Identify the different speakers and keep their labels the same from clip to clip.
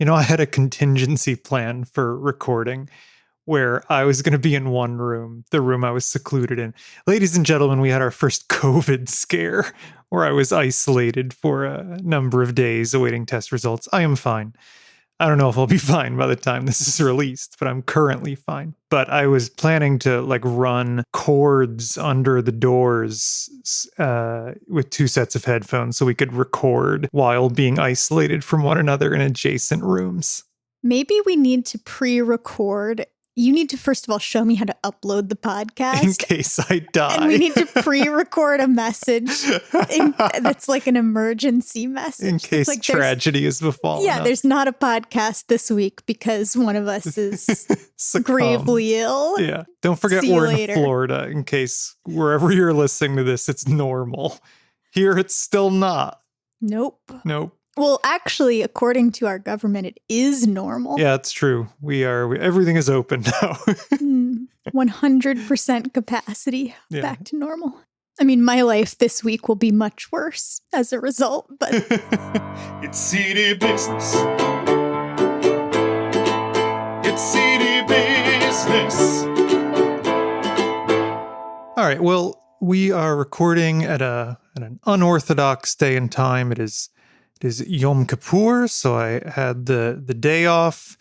Speaker 1: I had a contingency plan for recording where I was going to be in one room, the room I was secluded in. Ladies and gentlemen, we had our first COVID scare where I was isolated for a number of days awaiting test results. I am fine. I don't know if I'll be fine by the time this is released, but I'm currently fine. But I was planning to run cords under the doors with 2 sets of headphones so we could record while being isolated from one another in adjacent rooms.
Speaker 2: Maybe we need to pre-record. You need to, first of all, show me how to upload the podcast.
Speaker 1: In case I die.
Speaker 2: And we need to pre-record a message that's like an emergency message.
Speaker 1: In case tragedy is befallen.
Speaker 2: Yeah, there's not a podcast this week because one of us is gravely ill.
Speaker 1: Yeah. Don't forget we're in Florida in case wherever you're listening to this, it's normal. Here, it's still not.
Speaker 2: Nope.
Speaker 1: Well,
Speaker 2: actually, according to our government, it is normal.
Speaker 1: Yeah, it's true. Everything is open now.
Speaker 2: 100% capacity. Yeah. Back to normal. I mean, my life this week will be much worse as a result, but...
Speaker 3: It's seedy business. It's seedy business.
Speaker 1: All right, well, we are recording at an unorthodox day and time. It is Yom Kippur, so I had the day off.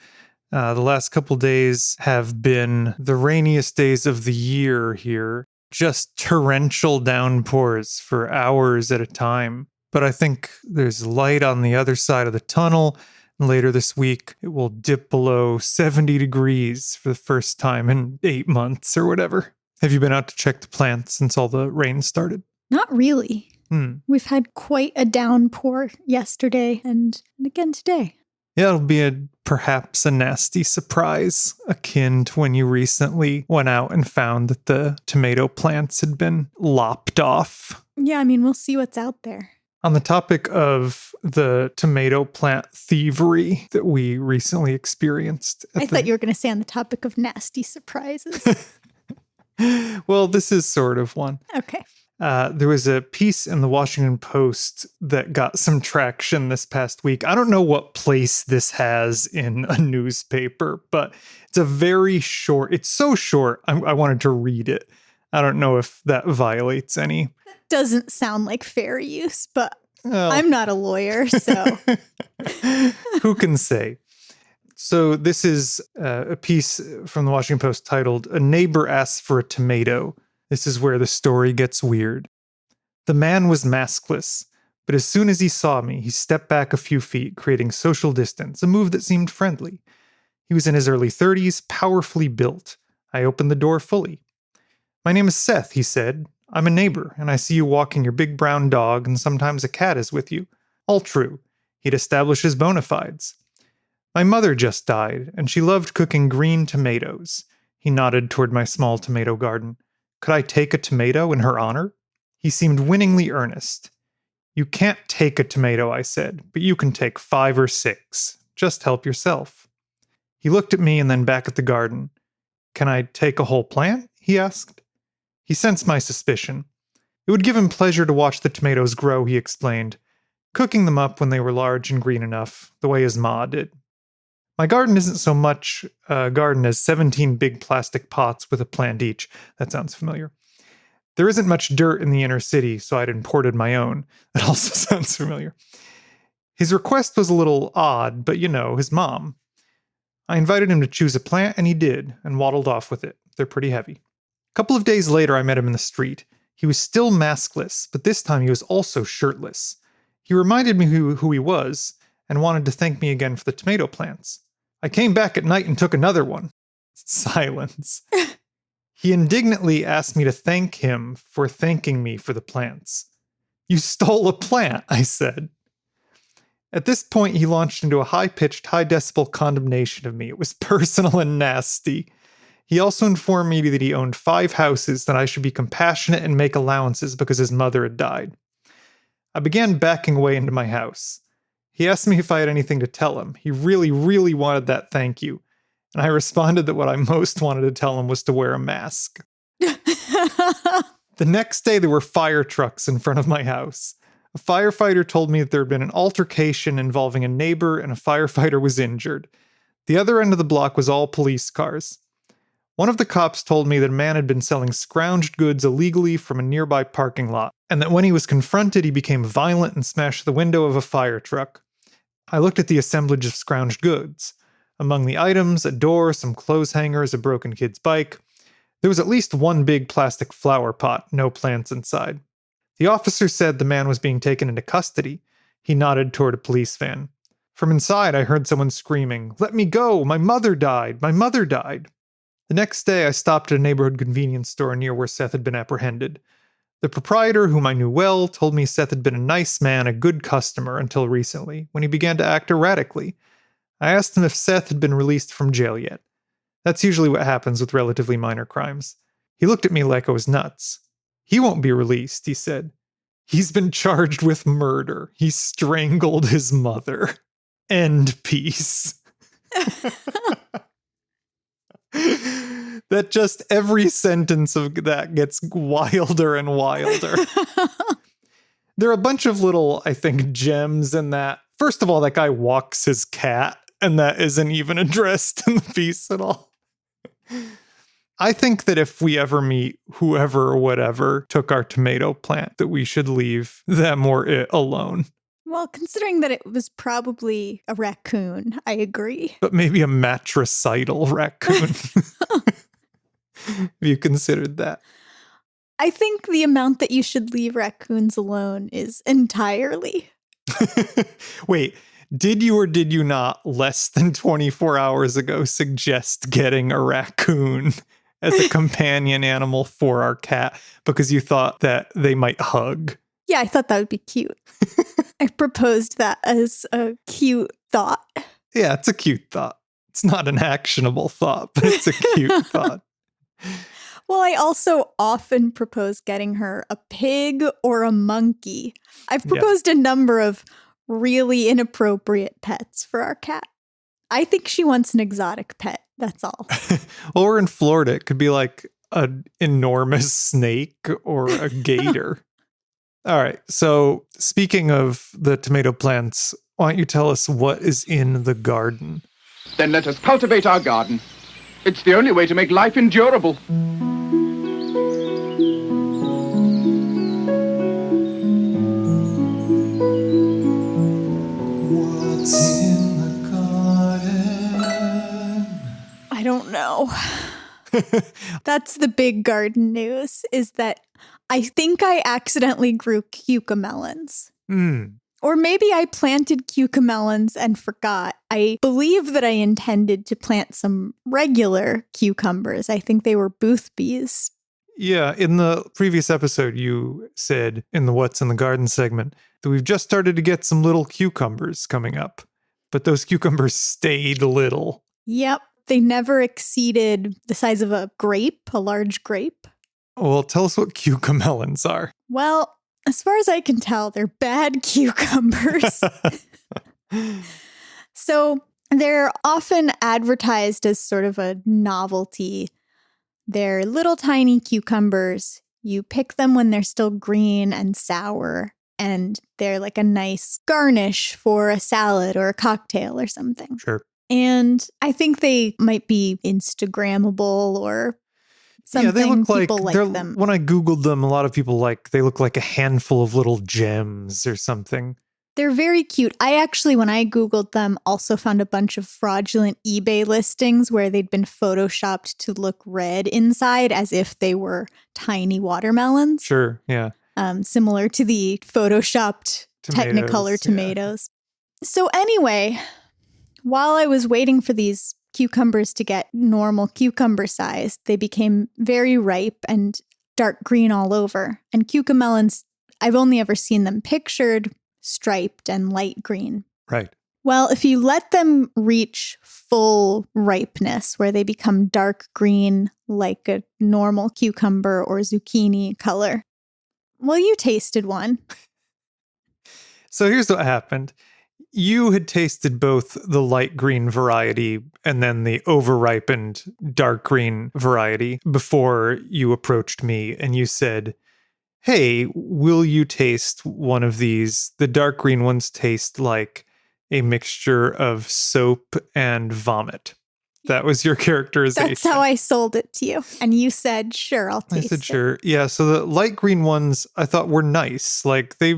Speaker 1: The last couple days have been the rainiest days of the year here. Just torrential downpours for hours at a time. But I think there's light on the other side of the tunnel. And later this week, it will dip below 70 degrees for the first time in 8 months or whatever. Have you been out to check the plants since all the rain started?
Speaker 2: Not really. We've had quite a downpour yesterday and again today.
Speaker 1: Yeah, it'll be perhaps a nasty surprise, akin to when you recently went out and found that the tomato plants had been lopped off.
Speaker 2: Yeah, I mean, we'll see what's out there.
Speaker 1: On the topic of the tomato plant thievery that we recently experienced.
Speaker 2: I thought you were going to say on the topic of nasty surprises.
Speaker 1: Well, this is sort of one.
Speaker 2: Okay.
Speaker 1: There was a piece in the Washington Post that got some traction this past week. I don't know what place this has in a newspaper, but it's it's so short, I wanted to read it. I don't know if that violates any.
Speaker 2: Doesn't sound like fair use, but I'm not a lawyer, so.
Speaker 1: Who can say? So this is a piece from the Washington Post titled, "A Neighbor Asks for a Tomato." This is where the story gets weird. The man was maskless, but as soon as he saw me, he stepped back a few feet, creating social distance, a move that seemed friendly. He was in his early 30s, powerfully built. I opened the door fully. "My name is Seth," he said. "I'm a neighbor, and I see you walking your big brown dog, and sometimes a cat is with you." All true. He'd established his bona fides. "My mother just died, and she loved cooking green tomatoes." He nodded toward my small tomato garden. "Could I take a tomato in her honor?" He seemed winningly earnest. "You can't take a tomato," I said, "but you can take 5 or 6. Just help yourself." He looked at me and then back at the garden. "Can I take a whole plant?" he asked. He sensed my suspicion. It would give him pleasure to watch the tomatoes grow, he explained, cooking them up when they were large and green enough, the way his ma did. My garden isn't so much a garden as 17 big plastic pots with a plant each. That sounds familiar. There isn't much dirt in the inner city, so I'd imported my own. That also sounds familiar. His request was a little odd, but his mom. I invited him to choose a plant, and he did, and waddled off with it. They're pretty heavy. A couple of days later, I met him in the street. He was still maskless, but this time he was also shirtless. He reminded me who he was, and wanted to thank me again for the tomato plants. I came back at night and took another one. Silence. He indignantly asked me to thank him for thanking me for the plants. "You stole a plant," I said. At this point, he launched into a high-pitched, high-decibel condemnation of me. It was personal and nasty. He also informed me that he owned 5 houses, that I should be compassionate and make allowances because his mother had died. I began backing away into my house. He asked me if I had anything to tell him. He really, really wanted that thank you. And I responded that what I most wanted to tell him was to wear a mask. The next day, there were fire trucks in front of my house. A firefighter told me that there had been an altercation involving a neighbor and a firefighter was injured. The other end of the block was all police cars. One of the cops told me that a man had been selling scrounged goods illegally from a nearby parking lot, and that when he was confronted, he became violent and smashed the window of a fire truck. I looked at the assemblage of scrounged goods. Among the items, a door, some clothes hangers, a broken kid's bike. There was at least one big plastic flower pot, no plants inside. The officer said the man was being taken into custody. He nodded toward a police van. From inside, I heard someone screaming, "Let me go! My mother died! My mother died!" The next day, I stopped at a neighborhood convenience store near where Seth had been apprehended. The proprietor, whom I knew well, told me Seth had been a nice man, a good customer until recently, when he began to act erratically. I asked him if Seth had been released from jail yet. That's usually what happens with relatively minor crimes. He looked at me like I was nuts. "He won't be released," he said. "He's been charged with murder. He strangled his mother. End piece." That just every sentence of that gets wilder and wilder. There are a bunch of little, I think, gems in that. First of all, that guy walks his cat, and that isn't even addressed in the piece at all. I think that if we ever meet whoever or whatever took our tomato plant, that we should leave them or it alone.
Speaker 2: Well, considering that it was probably a raccoon, I agree.
Speaker 1: But maybe a matricidal raccoon. Have you considered that?
Speaker 2: I think the amount that you should leave raccoons alone is entirely.
Speaker 1: Wait, did you or did you not less than 24 hours ago suggest getting a raccoon as a companion animal for our cat because you thought that they might hug?
Speaker 2: Yeah, I thought that would be cute. I proposed that as a cute thought.
Speaker 1: Yeah, it's a cute thought. It's not an actionable thought, but it's a cute thought.
Speaker 2: Well, I also often propose getting her a pig or a monkey. I've proposed a number of really inappropriate pets for our cat. I think she wants an exotic pet. That's all.
Speaker 1: Well, we're in Florida. It could be like an enormous snake or a gator. All right. So speaking of the tomato plants, why don't you tell us what is in the garden?
Speaker 4: Then let us cultivate our garden. It's the only way to make life endurable.
Speaker 3: What's in the garden?
Speaker 2: I don't know. That's the big garden news, is that I think I accidentally grew cucamelons. Or maybe I planted cucamelons and forgot. I believe that I intended to plant some regular cucumbers. I think they were Boothby's.
Speaker 1: Yeah, in the previous episode, you said in the What's in the Garden segment that we've just started to get some little cucumbers coming up. But those cucumbers stayed little.
Speaker 2: Yep, they never exceeded the size of a grape, a large grape.
Speaker 1: Well, tell us what cucamelons are.
Speaker 2: Well, as far as I can tell, they're bad cucumbers. So they're often advertised as sort of a novelty. They're little tiny cucumbers. You pick them when they're still green and sour, and they're like a nice garnish for a salad or a cocktail or something.
Speaker 1: Sure.
Speaker 2: And I think they might be Instagrammable or something.
Speaker 1: Yeah, they look like,
Speaker 2: people like them.
Speaker 1: When I Googled them, a lot of people they look like a handful of little gems or something.
Speaker 2: They're very cute. I actually, when I Googled them, also found a bunch of fraudulent eBay listings where they'd been photoshopped to look red inside as if they were tiny watermelons.
Speaker 1: Sure, yeah.
Speaker 2: Similar to the photoshopped Technicolor tomatoes. So anyway, while I was waiting for these cucumbers to get normal cucumber size, they became very ripe and dark green all over. And cucamelons, I've only ever seen them pictured striped and light green.
Speaker 1: Right.
Speaker 2: Well, if you let them reach full ripeness, where they become dark green like a normal cucumber or zucchini color. Well, you tasted one.
Speaker 1: So here's what happened. You had tasted both the light green variety and then the over-ripened dark green variety before you approached me, and you said, hey, will you taste one of these? The dark green ones taste like a mixture of soap and vomit. That was your characterization.
Speaker 2: That's how I sold it to you. And you said, sure, I'll taste it.
Speaker 1: I said, sure. Yeah. So the light green ones I thought were nice. Like I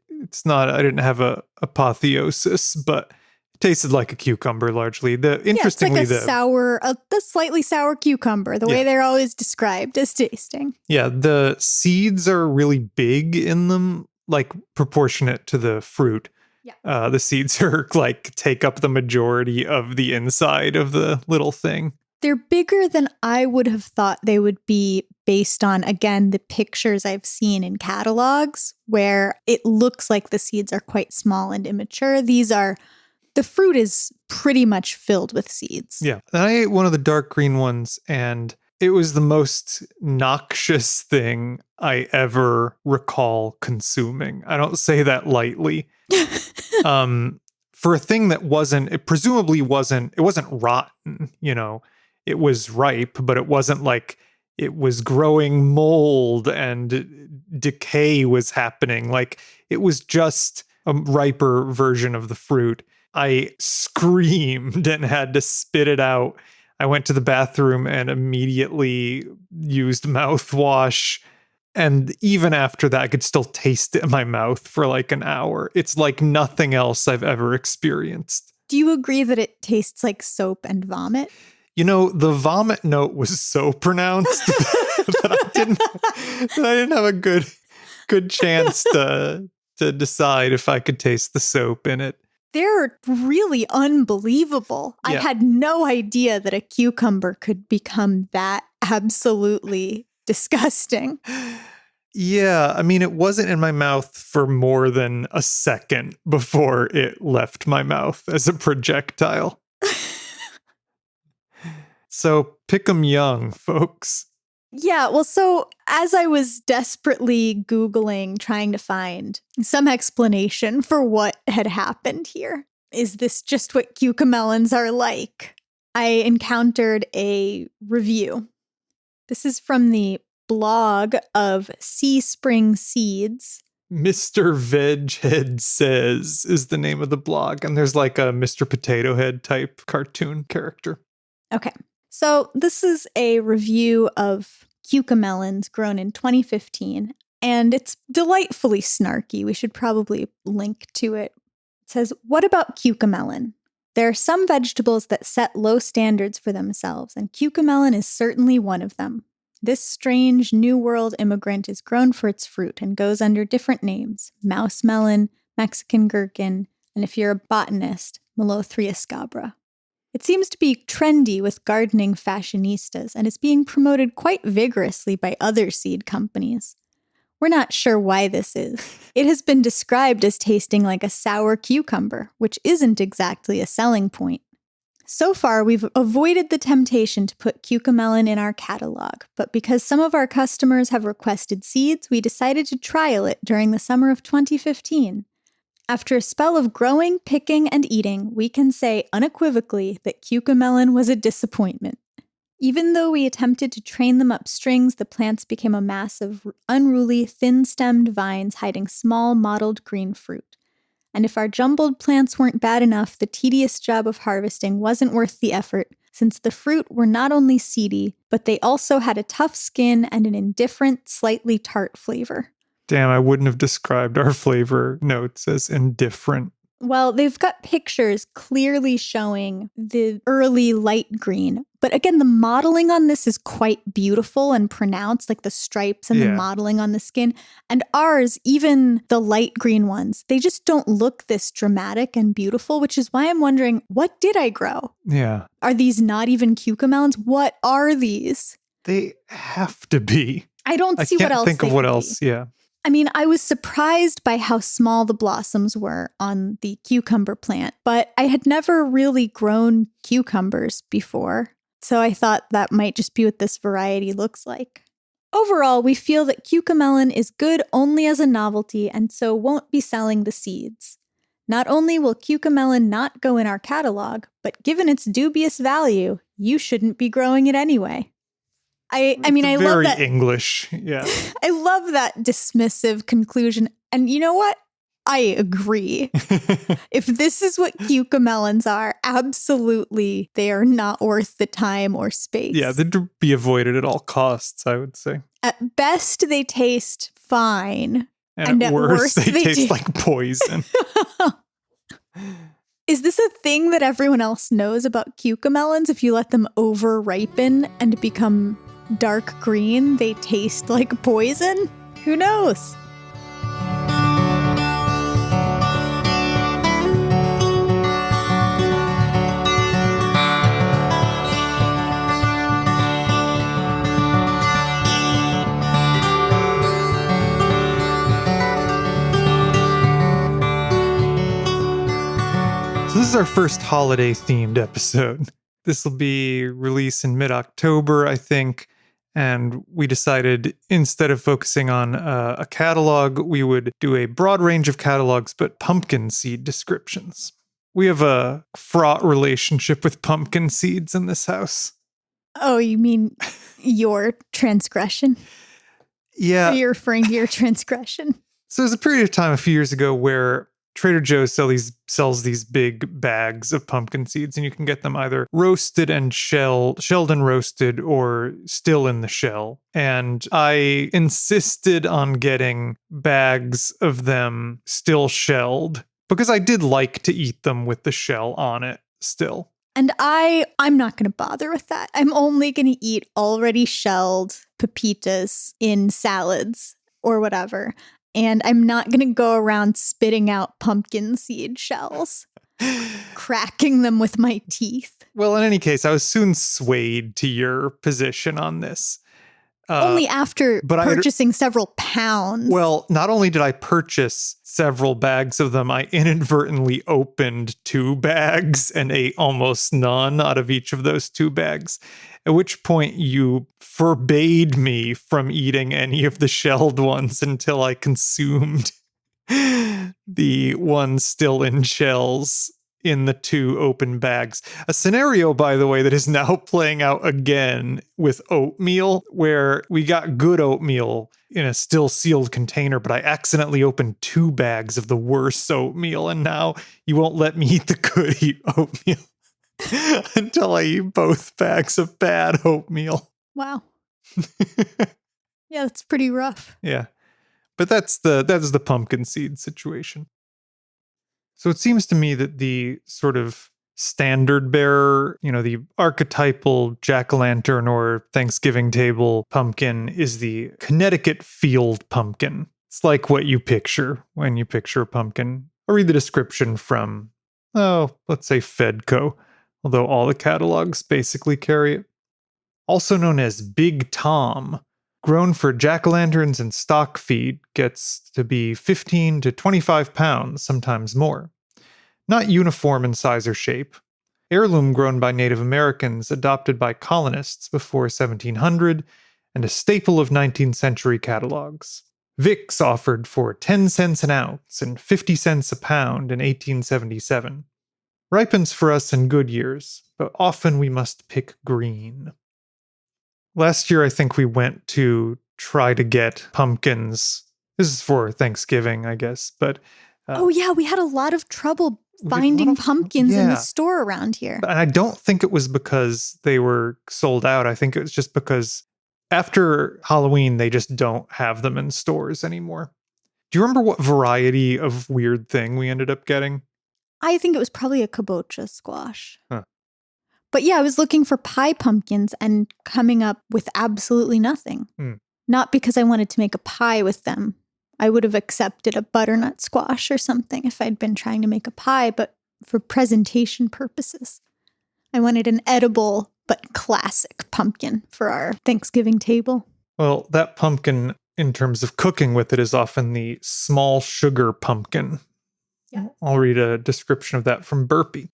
Speaker 1: didn't have a apotheosis, but it tasted like a cucumber largely. Interestingly,
Speaker 2: it's like a slightly sour cucumber, the way they're always described as tasting.
Speaker 1: Yeah. The seeds are really big in them, like proportionate to the fruit. Yeah. The seeds are like take up the majority of the inside of the little thing.
Speaker 2: They're bigger than I would have thought they would be based on, again, the pictures I've seen in catalogs where it looks like the seeds are quite small and immature. The fruit is pretty much filled with seeds.
Speaker 1: Yeah. And I ate one of the dark green ones and it was the most noxious thing I ever recall consuming. I don't say that lightly. For a thing that it wasn't rotten, it was ripe, but it wasn't like it was growing mold and decay was happening. Like it was just a riper version of the fruit. I screamed and had to spit it out. I went to the bathroom and immediately used mouthwash. And even after that, I could still taste it in my mouth for like an hour. It's like nothing else I've ever experienced.
Speaker 2: Do you agree that it tastes like soap and vomit?
Speaker 1: The vomit note was so pronounced that I didn't have a good chance to decide if I could taste the soap in it.
Speaker 2: They're really unbelievable. Yeah. I had no idea that a cucumber could become that absolutely disgusting.
Speaker 1: Yeah, I mean, it wasn't in my mouth for more than a second before it left my mouth as a projectile. So pick 'em young, folks.
Speaker 2: Yeah, well, so as I was desperately Googling, trying to find some explanation for what had happened here, is this just what cucamelons are like? I encountered a review. This is from the blog of Sea Spring Seeds.
Speaker 1: Mr. Veghead Says is the name of the blog, and there's like a Mr. Potato Head type cartoon character.
Speaker 2: Okay. So this is a review of cucamelons grown in 2015, and it's delightfully snarky. We should probably link to it. It says, "What about cucamelon? There are some vegetables that set low standards for themselves, and cucamelon is certainly one of them. This strange New World immigrant is grown for its fruit and goes under different names: mouse melon, Mexican gherkin, and if you're a botanist, Melothria scabra. It seems to be trendy with gardening fashionistas and is being promoted quite vigorously by other seed companies. We're not sure why this is. It has been described as tasting like a sour cucumber, which isn't exactly a selling point. So far, we've avoided the temptation to put cucamelon in our catalog, but because some of our customers have requested seeds, we decided to trial it during the summer of 2015. After a spell of growing, picking, and eating, we can say unequivocally that cucamelon was a disappointment. Even though we attempted to train them up strings, the plants became a mass of unruly, thin-stemmed vines hiding small, mottled green fruit. And if our jumbled plants weren't bad enough, the tedious job of harvesting wasn't worth the effort, since the fruit were not only seedy, but they also had a tough skin and an indifferent, slightly tart flavor."
Speaker 1: Damn, I wouldn't have described our flavor notes as indifferent.
Speaker 2: Well, they've got pictures clearly showing the early light green. But again, the modeling on this is quite beautiful and pronounced, like the stripes and the modeling on the skin. And ours, even the light green ones, they just don't look this dramatic and beautiful, which is why I'm wondering, what did I grow?
Speaker 1: Yeah.
Speaker 2: Are these not even cucamelons? What are these?
Speaker 1: They have to be.
Speaker 2: I don't see what else.
Speaker 1: I can't think of what else. Yeah.
Speaker 2: I mean, I was surprised by how small the blossoms were on the cucumber plant, but I had never really grown cucumbers before, so I thought that might just be what this variety looks like. Overall, we feel that cucamelon is good only as a novelty and so won't be selling the seeds. Not only will cucamelon not go in our catalog, but given its dubious value, you shouldn't be growing it anyway. I mean, I love
Speaker 1: Very
Speaker 2: that.
Speaker 1: English. Yeah.
Speaker 2: I love that dismissive conclusion. And you know what? I agree. If this is what cucamelons are, absolutely, they are not worth the time or space.
Speaker 1: Yeah, they'd be avoided at all costs, I would say.
Speaker 2: At best, they taste fine.
Speaker 1: And at worst, they taste like poison.
Speaker 2: Is this a thing that everyone else knows about cucamelons? If you let them over ripen and become dark green, they taste like poison? Who knows?
Speaker 1: So this is our first holiday-themed episode. This will be released in mid-October, I think. And we decided instead of focusing on a catalog, we would do a broad range of catalogs, but pumpkin seed descriptions. We have a fraught relationship with pumpkin seeds in this house.
Speaker 2: Oh, you mean your transgression?
Speaker 1: Yeah.
Speaker 2: Are you referring to your transgression?
Speaker 1: So there's a period of time a few years ago where Trader Joe's sells these big bags of pumpkin seeds, and you can get them either roasted and shelled and roasted, or still in the shell. And I insisted on getting bags of them still shelled because I did like to eat them with the shell on it still.
Speaker 2: And I'm not going to bother with that. I'm only going to eat already shelled pepitas in salads or whatever. And I'm not going to go around spitting out pumpkin seed shells, cracking them with my teeth.
Speaker 1: Well, in any case, I was soon swayed to your position on this.
Speaker 2: Only after purchasing several pounds.
Speaker 1: Well, not only did I purchase several bags of them, I inadvertently opened 2 bags and ate almost none out of each of those 2 bags. At which point you forbade me from eating any of the shelled ones until I consumed the ones still in shells in the 2 open bags. A scenario, by the way, that is now playing out again with oatmeal, where we got good oatmeal in a still sealed container, but I accidentally opened 2 bags of the worst oatmeal, and now you won't let me eat the good oatmeal until I eat both bags of bad oatmeal.
Speaker 2: Wow. Yeah, that's pretty rough.
Speaker 1: Yeah. But that's the pumpkin seed situation. So it seems to me that the sort of standard bearer, the archetypal jack-o'-lantern or Thanksgiving table pumpkin is the Connecticut field pumpkin. It's like what you picture when you picture a pumpkin. I'll read the description from, let's say Fedco, although all the catalogs basically carry it. Also known as Big Tom, grown for jack-o'-lanterns and stock feed, gets to be 15 to 25 pounds, sometimes more. Not uniform in size or shape. Heirloom grown by Native Americans, adopted by colonists before 1700, and a staple of 19th century catalogs. Vicks offered for 10 cents an ounce and 50 cents a pound in 1877. Ripens for us in good years, but often we must pick green. Last year, I think we went to try to get pumpkins. This is for Thanksgiving, I guess. But
Speaker 2: oh, yeah, we had a lot of trouble finding pumpkins in the store around here.
Speaker 1: And I don't think it was because they were sold out. I think it was just because after Halloween, they just don't have them in stores anymore. Do you remember what variety of weird thing we ended up getting?
Speaker 2: I think it was probably a kabocha squash.
Speaker 1: Huh.
Speaker 2: But yeah, I was looking for pie pumpkins and coming up with absolutely nothing. Not because I wanted to make a pie with them. I would have accepted a butternut squash or something if I'd been trying to make a pie, but for presentation purposes. I wanted an edible but classic pumpkin for our Thanksgiving table.
Speaker 1: Well, that pumpkin, in terms of cooking with it, is often the small sugar pumpkin. Yeah. I'll read a description of that from Burpee.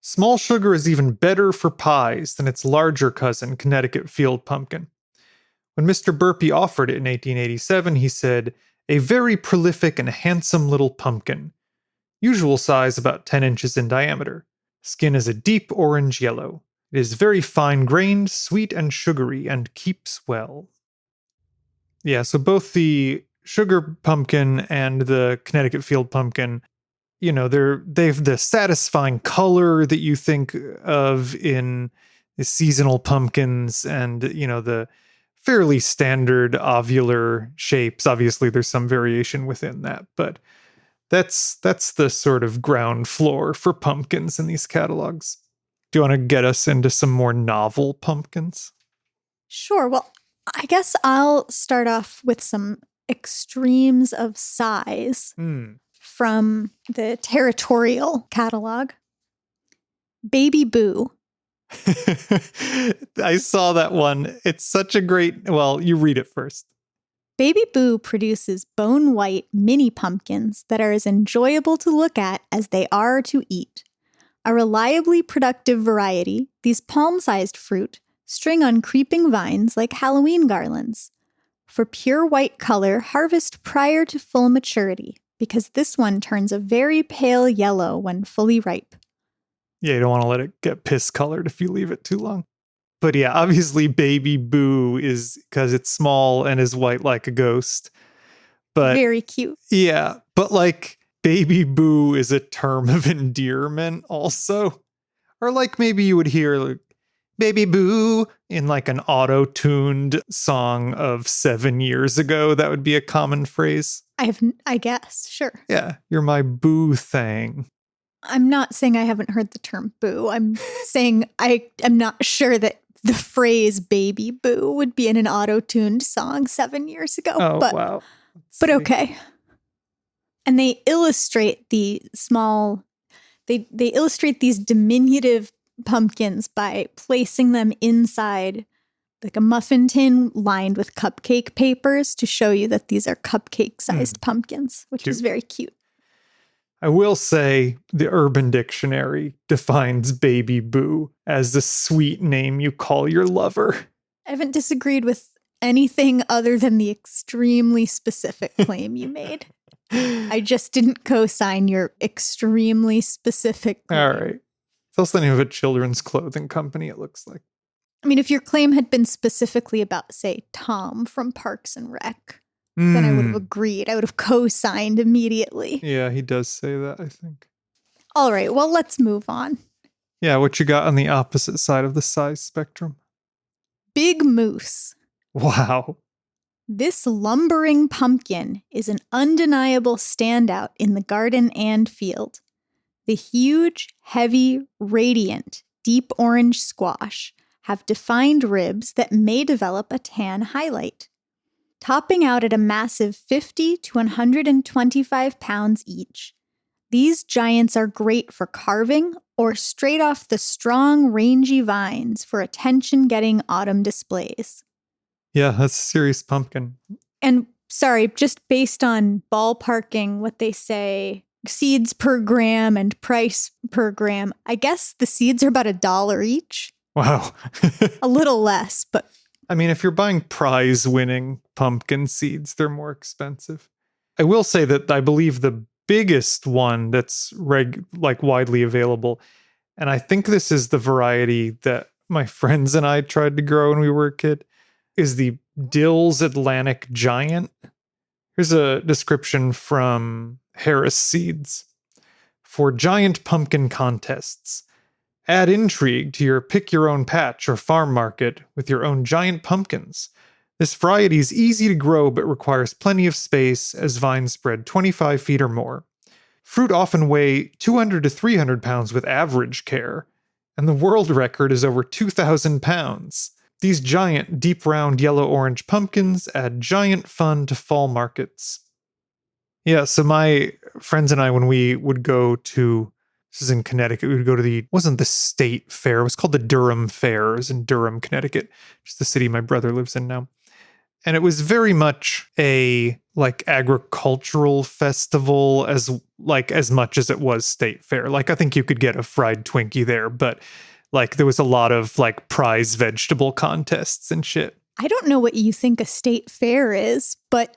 Speaker 1: Small sugar is even better for pies than its larger cousin, Connecticut field pumpkin. When Mr. Burpee offered it in 1887, he said, "A very prolific and handsome little pumpkin. Usual size about 10 inches in diameter. Skin is a deep orange yellow. It is very fine-grained, sweet and sugary, and keeps well. Yeah, so both the sugar pumpkin and the Connecticut field pumpkin, they've the satisfying color that you think of in the seasonal pumpkins, and the fairly standard ovular shapes. Obviously there's some variation within that, but that's the sort of ground floor for pumpkins in these catalogs. Do you want to get us into some more novel pumpkins?
Speaker 2: Sure. Well, I guess I'll start off with some extremes of size from the territorial catalog. Baby Boo.
Speaker 1: I saw that one. It's such a great, well, you read it first.
Speaker 2: Baby Boo produces bone-white mini pumpkins that are as enjoyable to look at as they are to eat. A reliably productive variety, these palm-sized fruit string on creeping vines like Halloween garlands. For pure white color, harvest prior to full maturity, because this one turns a very pale yellow when fully ripe.
Speaker 1: Yeah, you don't want to let it get piss-colored if you leave it too long. But yeah, obviously Baby Boo is because it's small and is white like a ghost. But
Speaker 2: very cute.
Speaker 1: Yeah, but like Baby Boo is a term of endearment also. Or like maybe you would hear like, Baby Boo in like an auto-tuned song of 7 years ago. That would be a common phrase.
Speaker 2: I guess, sure.
Speaker 1: Yeah, you're my boo thing.
Speaker 2: I'm not saying I haven't heard the term boo. I'm saying I am not sure that the phrase Baby Boo would be in an auto-tuned song 7 years ago.
Speaker 1: Oh,
Speaker 2: but,
Speaker 1: wow.
Speaker 2: But okay. And they illustrate the small, they illustrate these diminutive pumpkins by placing them inside like a muffin tin lined with cupcake papers to show you that these are cupcake-sized pumpkins, which is very cute.
Speaker 1: I will say the Urban Dictionary defines Baby Boo as the sweet name you call your lover.
Speaker 2: I haven't disagreed with anything other than the extremely specific claim you made. I just didn't co-sign your extremely specific claim.
Speaker 1: All right. It's also the name of a children's clothing company, it looks like.
Speaker 2: I mean, if your claim had been specifically about, say, Tom from Parks and Rec, then I would have agreed. I would have co-signed immediately.
Speaker 1: Yeah, he does say that, I think.
Speaker 2: All right, well, let's move on.
Speaker 1: Yeah, what you got on the opposite side of the size spectrum?
Speaker 2: Big Moose.
Speaker 1: Wow.
Speaker 2: This lumbering pumpkin is an undeniable standout in the garden and field. The huge, heavy, radiant, deep orange squash have defined ribs that may develop a tan highlight. Topping out at a massive 50 to 125 pounds each, these giants are great for carving or straight off the strong, rangy vines for attention-getting autumn displays.
Speaker 1: Yeah, that's a serious pumpkin.
Speaker 2: And sorry, just based on ballparking what they say, seeds per gram and price per gram, I guess the seeds are about $1 each.
Speaker 1: Wow.
Speaker 2: A little less, but
Speaker 1: I mean, if you're buying prize-winning pumpkin seeds, they're more expensive. I will say that I believe the biggest one that's widely available, and I think this is the variety that my friends and I tried to grow when we were a kid, is the Dill's Atlantic Giant. Here's a description from Harris Seeds. For giant pumpkin contests, add intrigue to your pick-your-own-patch or farm market with your own giant pumpkins. This variety is easy to grow but requires plenty of space as vines spread 25 feet or more. Fruit often weigh 200 to 300 pounds with average care, and the world record is over 2,000 pounds. These giant, deep round yellow-orange pumpkins add giant fun to fall markets. Yeah, so my friends and I, when we would go to, this is in Connecticut, we would go to wasn't the state fair, it was called the Durham Fair. It was in Durham, Connecticut, which is the city my brother lives in now. And it was very much a agricultural festival as much as it was state fair. Like, I think you could get a fried Twinkie there, but there was a lot of prize vegetable contests and shit.
Speaker 2: I don't know what you think a state fair is, but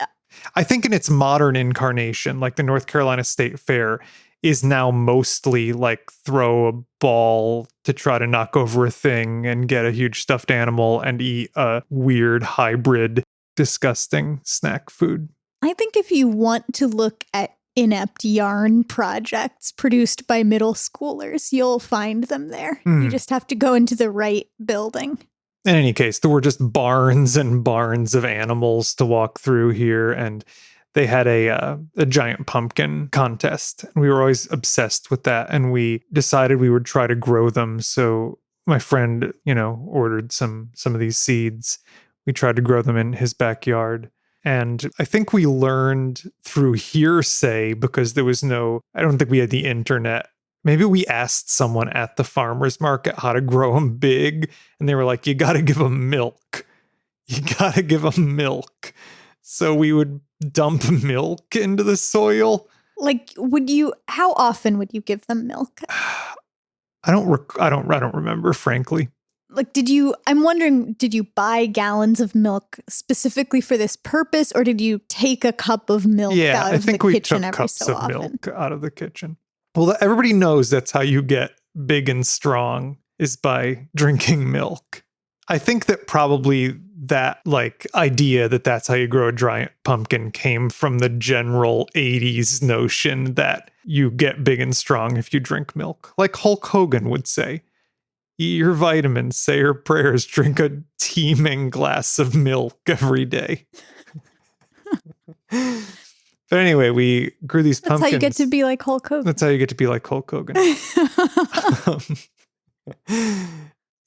Speaker 1: I think in its modern incarnation, like the North Carolina State Fair, is now mostly like throw a ball to try to knock over a thing and get a huge stuffed animal and eat a weird hybrid, disgusting snack food.
Speaker 2: I think if you want to look at inept yarn projects produced by middle schoolers, you'll find them there. You just have to go into the right building.
Speaker 1: In any case, there were just barns and barns of animals to walk through here, and they had a giant pumpkin contest. And we were always obsessed with that, and we decided we would try to grow them. So my friend, ordered some of these seeds. We tried to grow them in his backyard. And I think we learned through hearsay, because there was I don't think we had the internet. Maybe we asked someone at the farmer's market how to grow them big, and they were like, you got to give them milk. You got to give them milk. So we would dump milk into the soil.
Speaker 2: Like, how often would you give them milk?
Speaker 1: I don't remember, frankly.
Speaker 2: Like, I'm wondering, did you buy gallons of milk specifically for this purpose, or did you take a cup of milk out of the kitchen every so often?
Speaker 1: I think we took cups of milk out of the kitchen. Well, everybody knows that's how you get big and strong, is by drinking milk. I think that probably that idea that that's how you grow a giant pumpkin came from the general 80s notion that you get big and strong if you drink milk. Like Hulk Hogan would say, eat your vitamins, say your prayers, drink a teeming glass of milk every day. But anyway, we grew these pumpkins.
Speaker 2: That's how you get to be like Hulk Hogan.
Speaker 1: That's how you get to be like Hulk Hogan.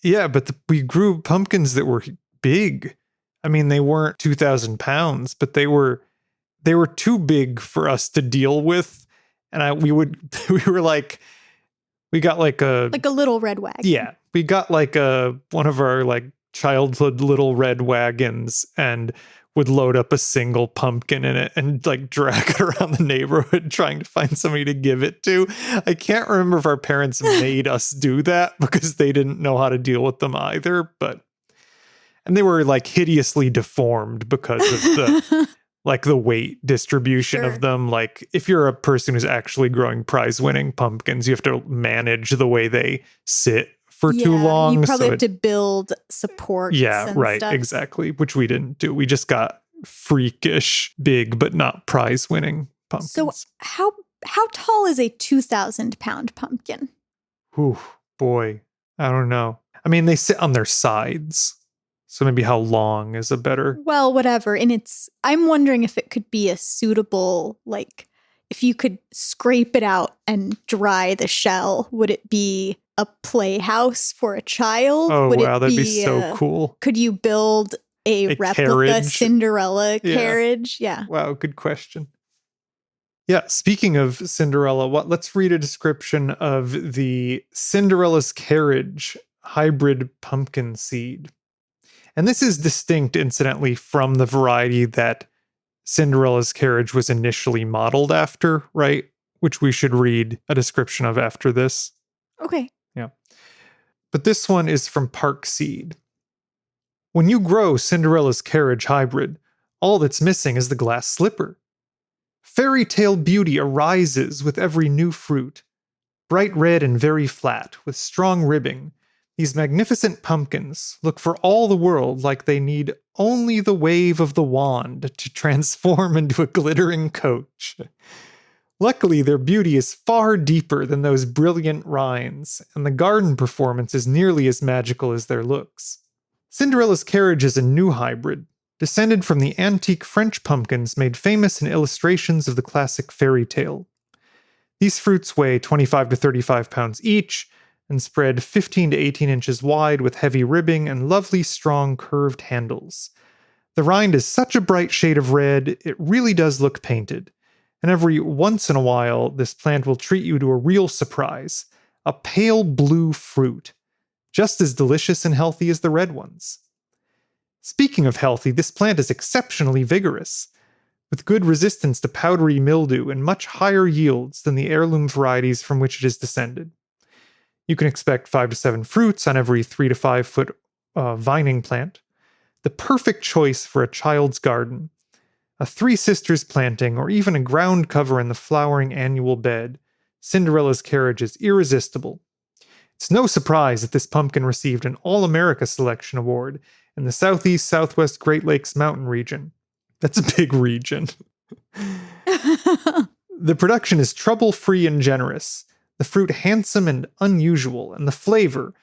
Speaker 1: Yeah, but we grew pumpkins that were big. I mean, they weren't 2,000 pounds, but they were too big for us to deal with. And we got like a
Speaker 2: little red wagon.
Speaker 1: Yeah, we got one of our childhood little red wagons, and would load up a single pumpkin in it and drag it around the neighborhood trying to find somebody to give it to. I can't remember if our parents made us do that because they didn't know how to deal with them either, and they were hideously deformed because of the the weight distribution of them. If you're a person who's actually growing prize-winning pumpkins, you have to manage the way they sit for too long.
Speaker 2: You probably have to build supports.
Speaker 1: Yeah, right,
Speaker 2: stuff.
Speaker 1: Exactly, which we didn't do. We just got freakish big, but not prize-winning pumpkins.
Speaker 2: So how tall is a 2,000-pound pumpkin?
Speaker 1: Ooh, boy, I don't know. I mean, they sit on their sides. So maybe how long is a better...
Speaker 2: Well, whatever. And I'm wondering if it could be a suitable, if you could scrape it out and dry the shell, would it be a playhouse for a child?
Speaker 1: Oh, wow, that'd be so cool.
Speaker 2: Could you build a replica
Speaker 1: carriage?
Speaker 2: Cinderella carriage? Yeah.
Speaker 1: Wow, good question. Yeah, speaking of Cinderella, let's read a description of the Cinderella's carriage hybrid pumpkin seed. And this is distinct, incidentally, from the variety that Cinderella's carriage was initially modeled after, right? Which we should read a description of after this.
Speaker 2: Okay.
Speaker 1: Yeah. But this one is from Park Seed. When you grow Cinderella's carriage hybrid, all that's missing is the glass slipper. Fairy tale beauty arises with every new fruit. Bright red and very flat, with strong ribbing, these magnificent pumpkins look for all the world like they need only the wave of the wand to transform into a glittering coach. Luckily, their beauty is far deeper than those brilliant rinds, and the garden performance is nearly as magical as their looks. Cinderella's carriage is a new hybrid, descended from the antique French pumpkins made famous in illustrations of the classic fairy tale. These fruits weigh 25 to 35 pounds each, and spread 15 to 18 inches wide with heavy ribbing and lovely strong curved handles. The rind is such a bright shade of red, it really does look painted. And every once in a while, this plant will treat you to a real surprise, a pale blue fruit, just as delicious and healthy as the red ones. Speaking of healthy, this plant is exceptionally vigorous, with good resistance to powdery mildew and much higher yields than the heirloom varieties from which it is descended. You can expect 5 to 7 fruits on every 3 to 5 foot vining plant. The perfect choice for a child's garden. A Three Sisters planting or even a ground cover in the flowering annual bed. Cinderella's carriage is irresistible. It's no surprise that this pumpkin received an All-America Selection Award in the Southeast Southwest Great Lakes Mountain region. That's a big region. The production is trouble-free and generous, the fruit handsome and unusual, and the flavor,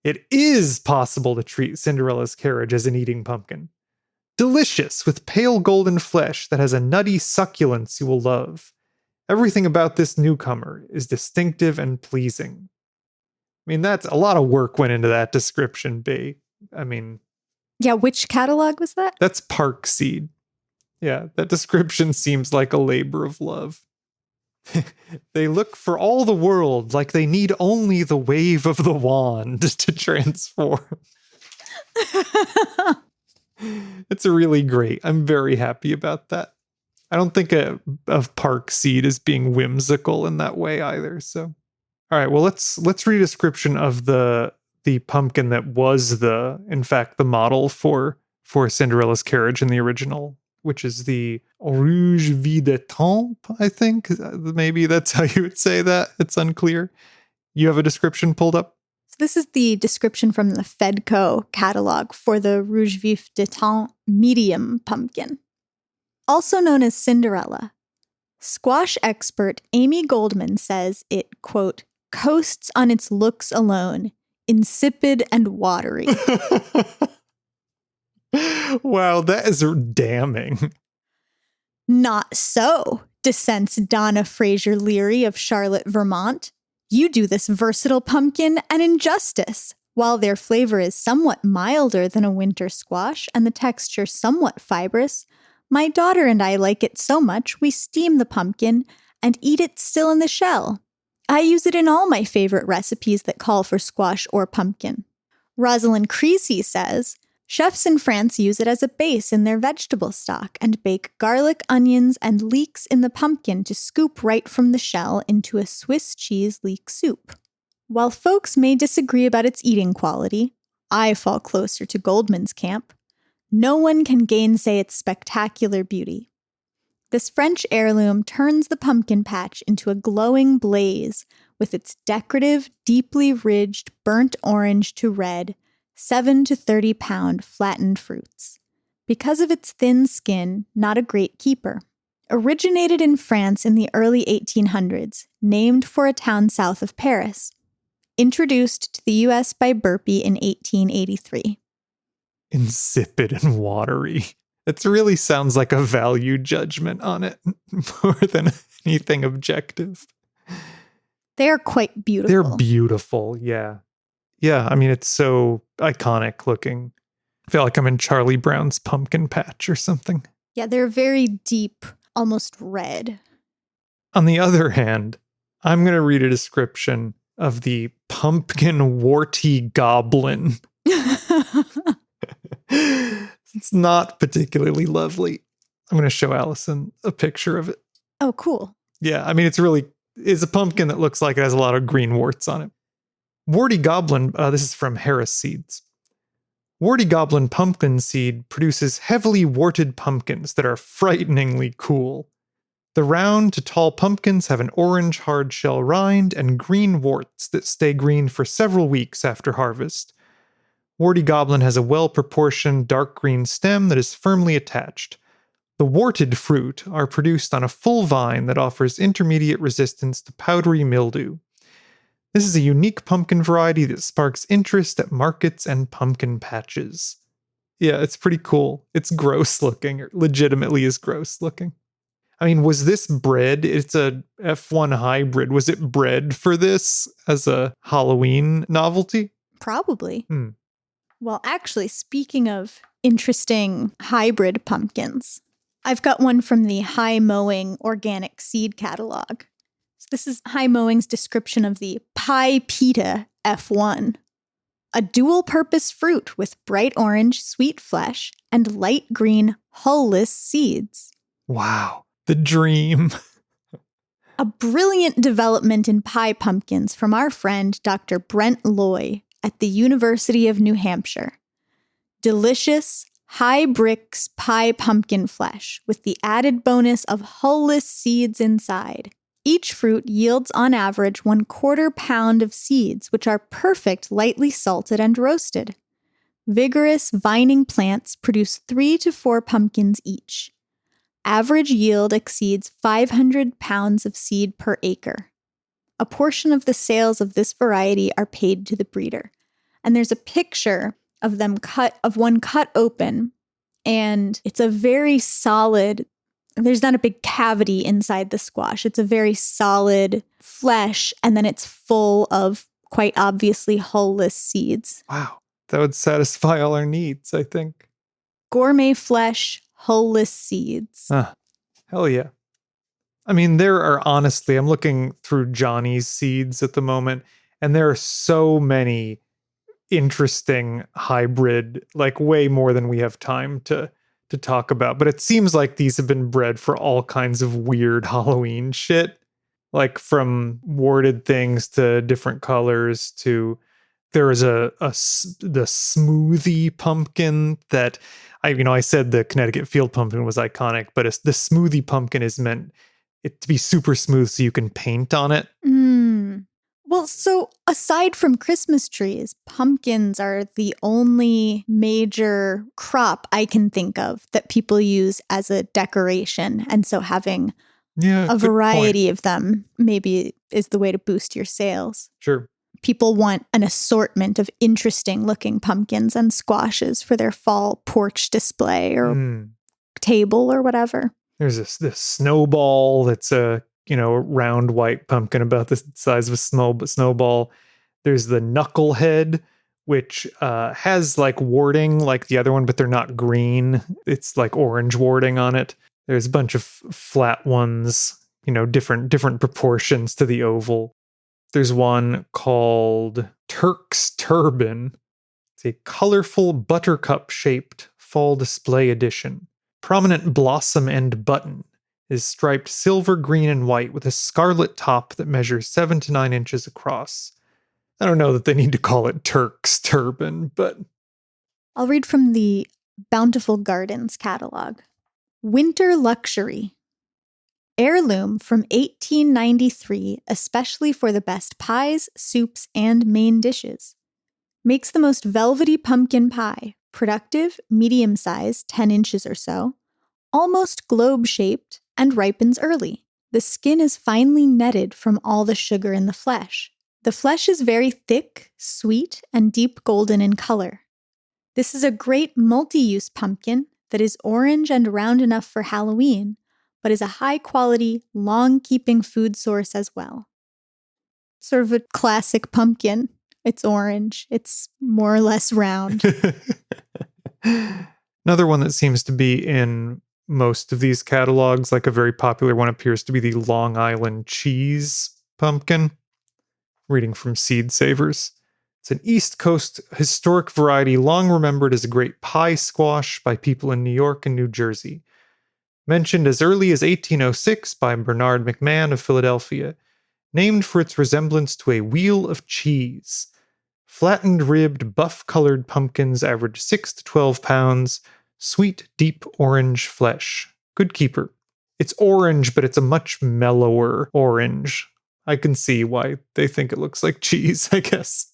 Speaker 1: it is possible to treat Cinderella's carriage as an eating pumpkin. Delicious, with pale golden flesh that has a nutty succulence you will love. Everything about this newcomer is distinctive and pleasing. I mean, that's a lot of work went into that description, B. I mean...
Speaker 2: Yeah, which catalog was that?
Speaker 1: That's Park Seed. Yeah, that description seems like a labor of love. They look for all the world like they need only the wave of the wand to transform. It's really great. I'm very happy about that. I don't think of Park Seed as being whimsical in that way either. So, all right. Well, let's read a description of the pumpkin that was in fact the model for Cinderella's carriage in the original, which is the Rouge Vif, I think. Maybe that's how you would say that. It's unclear. You have a description pulled up?
Speaker 2: So this is the description from the Fedco catalog for the Rouge Vif de Temps medium pumpkin. Also known as Cinderella, squash expert Amy Goldman says it, quote, coasts on its looks alone, insipid and watery.
Speaker 1: Wow, that is damning.
Speaker 2: Not so, dissents Donna Fraser Leary of Charlotte, Vermont. You do this versatile pumpkin an injustice. While their flavor is somewhat milder than a winter squash and the texture somewhat fibrous, my daughter and I like it so much we steam the pumpkin and eat it still in the shell. I use it in all my favorite recipes that call for squash or pumpkin. Rosalind Creasy says, chefs in France use it as a base in their vegetable stock and bake garlic, onions, and leeks in the pumpkin to scoop right from the shell into a Swiss cheese leek soup. While folks may disagree about its eating quality, I fall closer to Goldman's camp. No one can gainsay its spectacular beauty. This French heirloom turns the pumpkin patch into a glowing blaze with its decorative, deeply ridged, burnt orange to red, 7 to 30 pound flattened fruits. Because of its thin skin, not a great keeper. Originated in France in the early 1800s, named for a town south of Paris. Introduced to the U.S. by Burpee in 1883.
Speaker 1: Insipid and watery. It really sounds like a value judgment on it more than anything objective.
Speaker 2: They're quite beautiful.
Speaker 1: They're beautiful, yeah. Yeah, I mean, it's so iconic looking. I feel like I'm in Charlie Brown's pumpkin patch or something.
Speaker 2: Yeah, they're very deep, almost red.
Speaker 1: On the other hand, I'm going to read a description of the pumpkin warty goblin. It's not particularly lovely. I'm going to show Allison a picture of it.
Speaker 2: Oh, cool.
Speaker 1: Yeah, I mean, it's a pumpkin that looks like it has a lot of green warts on it. Warty Goblin, this is from Harris Seeds. Warty Goblin pumpkin seed produces heavily warted pumpkins that are frighteningly cool. The round to tall pumpkins have an orange hard shell rind and green warts that stay green for several weeks after harvest. Warty Goblin has a well-proportioned dark green stem that is firmly attached. The warted fruit are produced on a full vine that offers intermediate resistance to powdery mildew. This is a unique pumpkin variety that sparks interest at markets and pumpkin patches. Yeah, it's pretty cool. It's gross looking. It legitimately is gross looking. I mean, was this bred? It's a F1 hybrid. Was it bred for this as a Halloween novelty?
Speaker 2: Probably. Well, actually, speaking of interesting hybrid pumpkins, I've got one from the High Mowing Organic Seed Catalog. So this is High Mowing's description of the Pie Pita F1. A dual-purpose fruit with bright orange, sweet flesh and light green, hull-less seeds.
Speaker 1: Wow, the dream.
Speaker 2: A brilliant development in pie pumpkins from our friend Dr. Brent Loy at the University of New Hampshire. Delicious, High Brix pie pumpkin flesh with the added bonus of hullless seeds inside. Each fruit yields on average 1/4 pound of seeds, which are perfect lightly salted and roasted. Vigorous vining plants produce 3 to 4 pumpkins each. Average yield exceeds 500 pounds of seed per acre. A portion of the sales of this variety are paid to the breeder. And there's a picture of one cut open, and it's a very solid, there's not a big cavity inside the squash. It's a very solid flesh, and then it's full of quite obviously hullless seeds.
Speaker 1: Wow. That would satisfy all our needs, I think.
Speaker 2: Gourmet flesh, hullless seeds.
Speaker 1: Hell yeah. I mean, there are honestly, I'm looking through Johnny's seeds at the moment, and there are so many interesting hybrid, like way more than we have time to talk about. But it seems like these have been bred for all kinds of weird Halloween shit, like from warded things to different colors to there is the smoothie pumpkin that I said the Connecticut field pumpkin was iconic, but the smoothie pumpkin is meant it to be super smooth so you can paint on it.
Speaker 2: Well, so aside from Christmas trees, pumpkins are the only major crop I can think of that people use as a decoration. And so having a variety of them maybe is the way to boost your sales.
Speaker 1: Sure.
Speaker 2: People want an assortment of interesting looking pumpkins and squashes for their fall porch display or table or whatever.
Speaker 1: There's this snowball that's a round white pumpkin about the size of a snowball. There's the knucklehead, which has like warding like the other one, but they're not green. It's like orange warding on it. There's a bunch of flat ones, different proportions to the oval. There's one called Turk's Turban. It's a colorful buttercup-shaped fall display edition. Prominent blossom and button is striped silver, green, and white with a scarlet top that measures 7 to 9 inches across. I don't know that they need to call it Turk's Turban, but...
Speaker 2: I'll read from the Bountiful Gardens catalog. Winter Luxury. Heirloom from 1893, especially for the best pies, soups, and main dishes. Makes the most velvety pumpkin pie, productive, medium size, 10 inches or so, almost globe-shaped, and ripens early. The skin is finely netted from all the sugar in the flesh. The flesh is very thick, sweet, and deep golden in color. This is a great multi-use pumpkin that is orange and round enough for Halloween, but is a high-quality, long-keeping food source as well. Sort of a classic pumpkin. It's orange. It's more or less round.
Speaker 1: Another one that seems to be in most of these catalogs, like a very popular one, appears to be the Long Island cheese pumpkin. Reading from Seed Savers. It's an East Coast historic variety long remembered as a great pie squash by people in New York and New Jersey. Mentioned as early as 1806 by Bernard McMahon of Philadelphia. Named for its resemblance to a wheel of cheese. Flattened ribbed buff-colored pumpkins average 6 to 12 pounds. Sweet, deep orange flesh. Good keeper. It's orange, but it's a much mellower orange. I can see why they think it looks like cheese, I guess.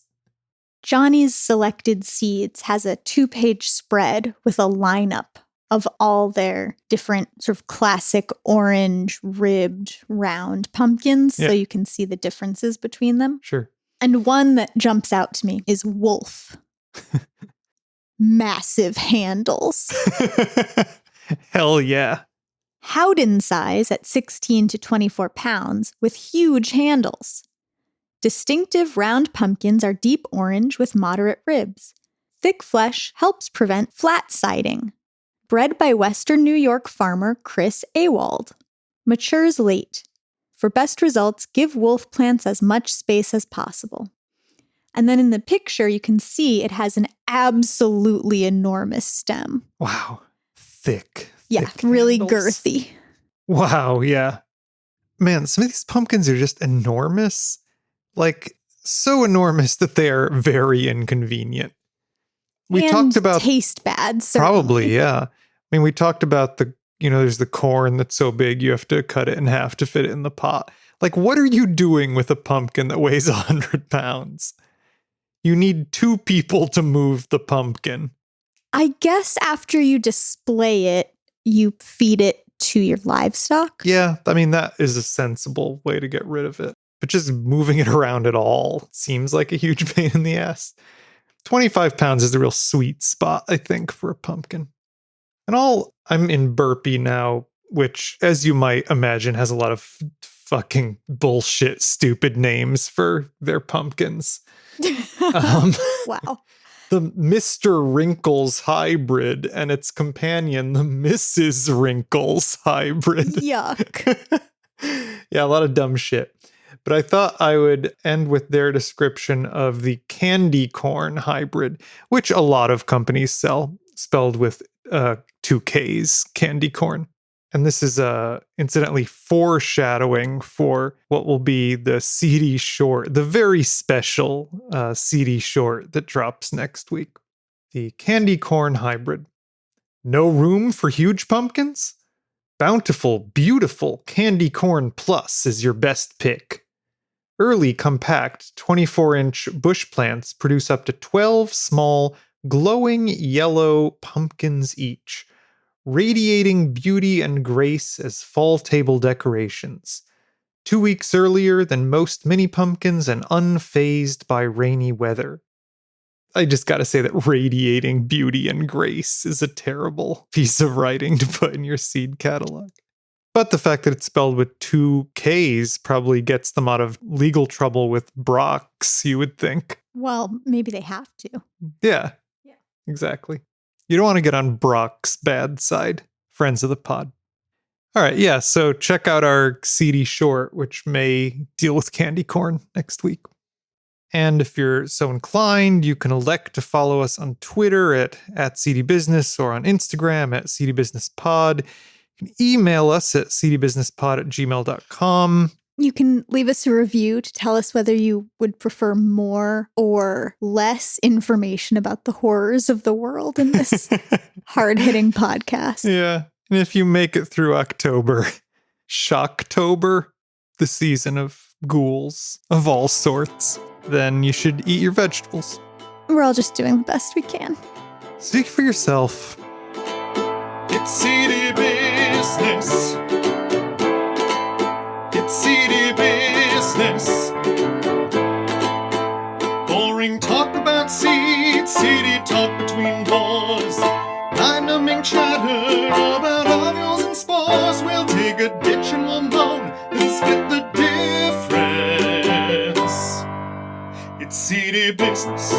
Speaker 2: Johnny's Selected Seeds has a 2-page spread with a lineup of all their different sort of classic orange, ribbed, round pumpkins, so you can see the differences between them.
Speaker 1: Sure.
Speaker 2: And one that jumps out to me is Wolf. Massive handles.
Speaker 1: Hell yeah.
Speaker 2: Howden size at 16 to 24 pounds with huge handles. Distinctive round pumpkins are deep orange with moderate ribs. Thick flesh helps prevent flat siding. Bred by Western New York farmer Chris Awald. Matures late. For best results, give wolf plants as much space as possible. And then in the picture, you can see it has an absolutely enormous stem.
Speaker 1: Wow. Thick.
Speaker 2: Yeah,
Speaker 1: thick
Speaker 2: really
Speaker 1: handles.
Speaker 2: girthy.
Speaker 1: Wow, yeah. Man, some of these pumpkins are just enormous. Like, so enormous that they are very inconvenient. We
Speaker 2: and
Speaker 1: talked about
Speaker 2: taste bad. Certainly.
Speaker 1: probably, yeah. I mean, we talked about there's the corn that's so big you have to cut it in half to fit it in the pot. Like, what are you doing with a pumpkin that weighs 100 pounds? You need 2 people to move the pumpkin.
Speaker 2: I guess after you display it, you feed it to your livestock.
Speaker 1: Yeah, I mean, that is a sensible way to get rid of it. But just moving it around at all seems like a huge pain in the ass. 25 pounds is the real sweet spot, I think, for a pumpkin. And I'm in Burpee now, which, as you might imagine, has a lot of fucking bullshit, stupid names for their pumpkins.
Speaker 2: Wow.
Speaker 1: The Mr. Wrinkles hybrid and its companion, the Mrs. Wrinkles hybrid.
Speaker 2: Yuck.
Speaker 1: Yeah, a lot of dumb shit. But I thought I would end with their description of the candy corn hybrid, which a lot of companies sell, spelled with 2 Ks, candy corn. And this is incidentally foreshadowing for what will be the Seedy short, the very special Seedy short that drops next week. The candy corn hybrid. No room for huge pumpkins? Bountiful, beautiful Candy Corn Plus is your best pick. Early, compact, 24-inch bush plants produce up to 12 small, glowing yellow pumpkins each, radiating beauty and grace as fall table decorations. 2 weeks earlier than most mini pumpkins and unfazed by rainy weather. I just gotta say that radiating beauty and grace is a terrible piece of writing to put in your seed catalog. But the fact that it's spelled with 2 Ks probably gets them out of legal trouble with Brock's, you would think.
Speaker 2: Well, maybe they have to.
Speaker 1: Yeah, exactly. You don't want to get on Brock's bad side, friends of the pod. All right, yeah, so check out our Seedy short, which may deal with candy corn next week. And if you're so inclined, you can elect to follow us on Twitter at Seedy Business or on Instagram at Seedy Business Pod. You can email us at seedybusinesspod@gmail.com.
Speaker 2: You can leave us a review to tell us whether you would prefer more or less information about the horrors of the world in this hard-hitting podcast.
Speaker 1: Yeah. And if you make it through October, Shocktober, the season of ghouls of all sorts, then you should eat your vegetables.
Speaker 2: We're all just doing the best we can.
Speaker 1: Speak for yourself.
Speaker 3: It's seedy business. It's seedy business. Boring talk about seeds, seedy talk between pores. Mind-numbing chatter about ovules and spores. We'll take a ditch and we'll moan and split the difference. It's seedy business.